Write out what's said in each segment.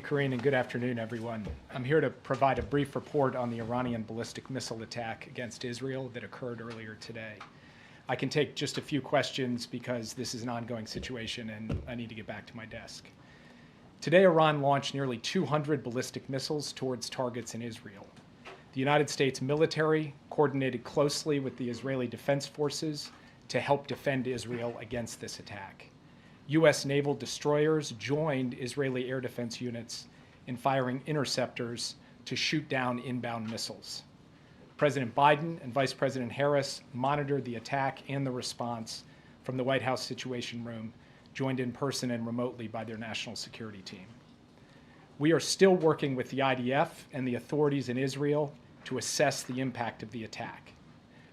Karine, and good afternoon, everyone. I'm here to provide a brief report on the Iranian ballistic missile attack against Israel that occurred earlier today. I can take just a few questions because this is an ongoing situation and I need to get back to my desk. Today, Iran launched nearly 200 ballistic missiles towards targets in Israel. The United States military coordinated closely with the Israeli Defense Forces to help defend Israel against this attack. U.S. naval destroyers joined Israeli air defense units in firing interceptors to shoot down inbound missiles. President Biden and Vice President Harris monitored the attack and the response from the White House Situation Room, joined in person and remotely by their national security team. We are still working with the IDF and the authorities in Israel to assess the impact of the attack.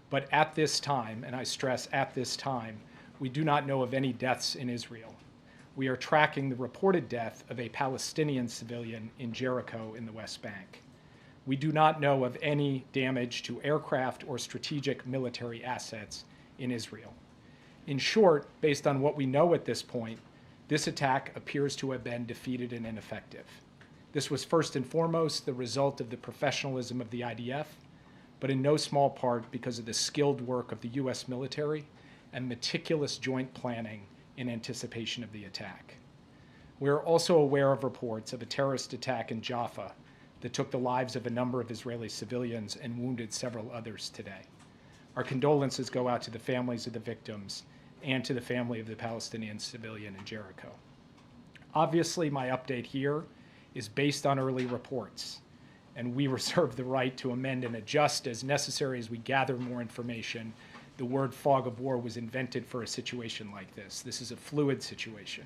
But at this time, and I stress at this time, we do not know of any deaths in Israel. We are tracking the reported death of a Palestinian civilian in Jericho in the West Bank. We do not know of any damage to aircraft or strategic military assets in Israel. In short, based on what we know at this point, this attack appears to have been defeated and ineffective. This was first and foremost the result of the professionalism of the IDF, but in no small part because of the skilled work of the U.S. military and meticulous joint planning in anticipation of the attack. We are also aware of reports of a terrorist attack in Jaffa that took the lives of a number of Israeli civilians and wounded several others today. Our condolences go out to the families of the victims and to the family of the Palestinian civilian in Jericho. Obviously, my update here is based on early reports, and we reserve the right to amend and adjust as necessary as we gather more information. The word fog of war was invented for a situation like this. This is a fluid situation.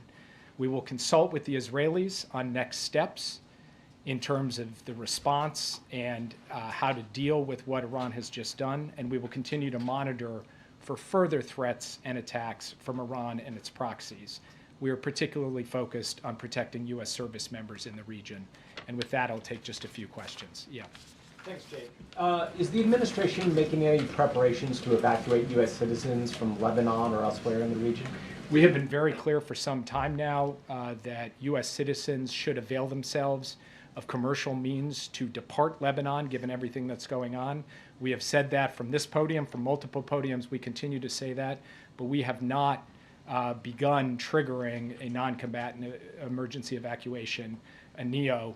We will consult with the Israelis on next steps in terms of the response and how to deal with what Iran has just done, and we will continue to monitor for further threats and attacks from Iran and its proxies. We are particularly focused on protecting U.S. service members in the region. And with that, I'll take just a few questions. Yeah. Thanks, Jake. Is the administration making any preparations to evacuate U.S. citizens from Lebanon or elsewhere in the region? We have been very clear for some time now that U.S. citizens should avail themselves of commercial means to depart Lebanon, given everything that's going on. We have said that from this podium, from multiple podiums. We continue to say that, but we have not begun triggering a non-combatant emergency evacuation, a NEO,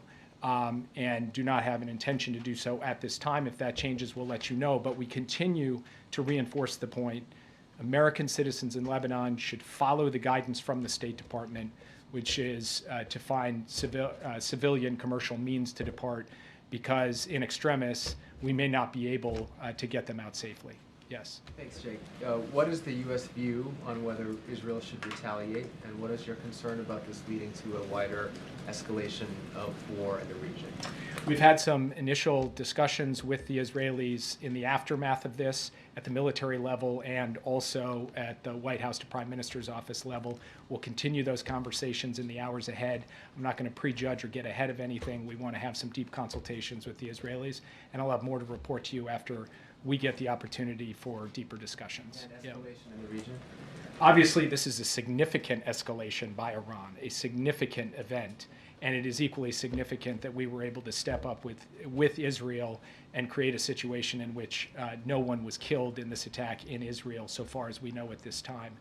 and do not have an intention to do so at this time. If that changes, we'll let you know. But we continue to reinforce the point. American citizens in Lebanon should follow the guidance from the State Department, which is to find civilian commercial means to depart, because in extremis, we may not be able to get them out safely. Yes. Thanks, Jake. What is the U.S. view on whether Israel should retaliate, and what is your concern about this leading to a wider escalation of war in the region? We've had some initial discussions with the Israelis in the aftermath of this at the military level and also at the White House to Prime Minister's office level. We'll continue those conversations in the hours ahead. I'm not going to prejudge or get ahead of anything. We want to have some deep consultations with the Israelis, and I'll have more to report to you after we get the opportunity for deeper discussions. And escalation in the region? Obviously, this is a significant escalation by Iran, a significant event, and it is equally significant that we were able to step up with Israel and create a situation in which no one was killed in this attack in Israel, so far as we know at this time.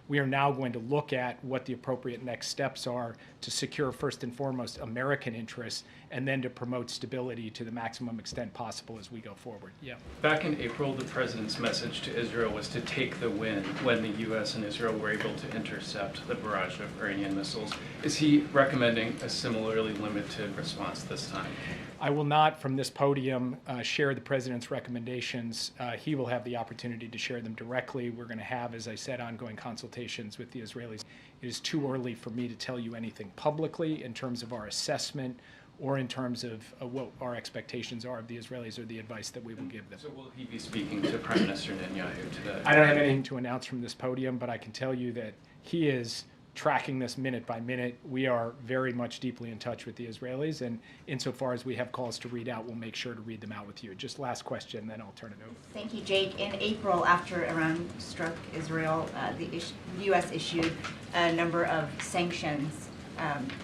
We are now going to look at what the appropriate next steps are to secure, first and foremost, American interests, and then to promote stability to the maximum extent possible as we go forward. Yeah. Back in April, the president's message to Israel was to take the win when the U.S. and Israel were able to intercept the barrage of Iranian missiles. Is he recommending a similarly limited response this time? I will not, from this podium, share the president's recommendations. He will have the opportunity to share them directly. We're going to have, as I said, ongoing consultations with the Israelis. It is too early for me to tell you anything publicly in terms of our assessment or in terms of what our expectations are of the Israelis or the advice that we will give them. So will he be speaking to Prime Minister Netanyahu today? I don't have anything to announce from this podium, but I can tell you that he is tracking this minute by minute. We are very much deeply in touch with the Israelis, and insofar as we have calls to read out, we'll make sure to read them out with you. Just last question, then I'll turn it over. Thank you, Jake. In April, after Iran struck Israel, the U.S. issued a number of sanctions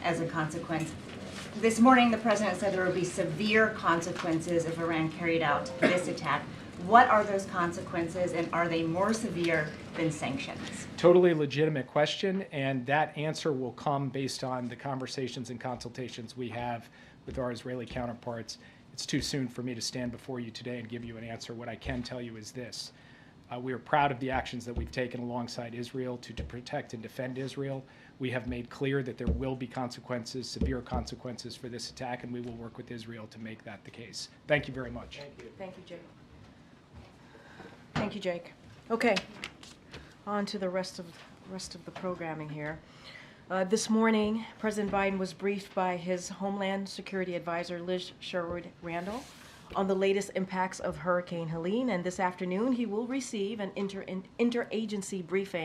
as a consequence. this morning, the president said there would be severe consequences if Iran carried out this attack. What are those consequences, and are they more severe than sanctions? Totally legitimate question, and that answer will come based on the conversations and consultations we have with our Israeli counterparts. It's too soon for me to stand before you today and give you an answer. What I can tell you is this. We are proud of the actions that we've taken alongside Israel to protect and defend Israel. We have made clear that there will be consequences, severe consequences for this attack, and we will work with Israel to make that the case. Thank you very much. Thank you, Jake. Thank you, Jake. Okay, on to the rest of the programming here. This morning, President Biden was briefed by his Homeland Security Advisor, Liz Sherwood Randall, on the latest impacts of Hurricane Helene, and this afternoon he will receive an interagency briefing